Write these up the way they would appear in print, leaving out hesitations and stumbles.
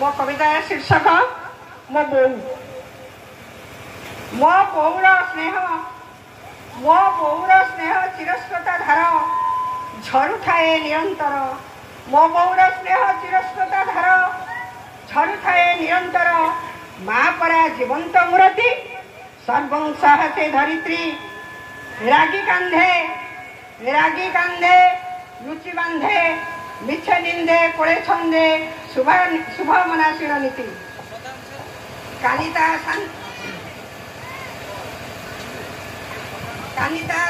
मो कविता शीर्षक मो बोऊ। मो बोऊर स्नेह चिरस्रोता धार झरुए निरंतर। मो बोऊर स्नेह चिरस्रोता धार झरुए निरंतर। माँ परा जीवंत मूर्ति सर्वं साहसे धरित्री। रागी कांधे लुचि बांधे मिछ निंदे कोड़े छंदे शुभ मनासीर नीति। कालिता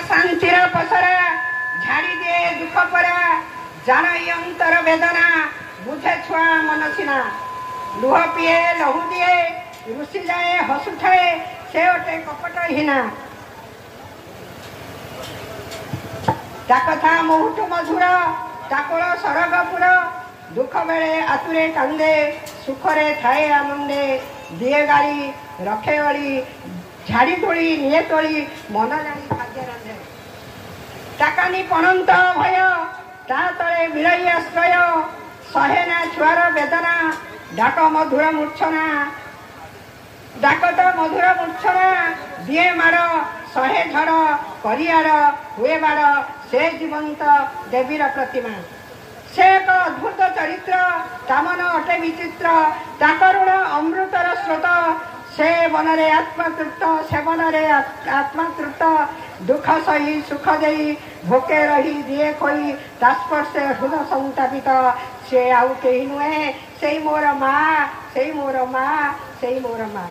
शांतिर पसरा झाड़ी दे दुख परा। जान अंतर वेदना बुझे छुआ मन सीना। लुह पिए लहू दिए रुषि जाए हसुठाए से ओटे कपटहीना। कथा मुहुट मधुर ताकोल सरगपुर। दुख बेले आतुरे कांदे सुखरे थाए आनंदे। दिए गाड़ी रखे गली झाड़ी तोड़ी निये तोड़ी मन जानी खाद्य रांधे। टाकानी पणंत भय ता तले मिलई आश्रय। सहेना छुआर वेदना डाक मधुर मूर्छना। डाकत मधुर मूर्छना दिए मार सहे झड़ करियार हुए बाड़। से जीवंत देवीर प्रतिमा। से एक अद्भुत चरित्र तामन अटे विचित्र। ताकरुण अमृतर स्रोत से बनरे आत्मतृप्त। से बनरे आत्मतृप्त दुख सही सुख दे भोके रही दिए खोई। तास्पर्शे हृदय संतापित से आउ कहीं नुहे। से मोर माँ से मोर माँ से मोर माँ।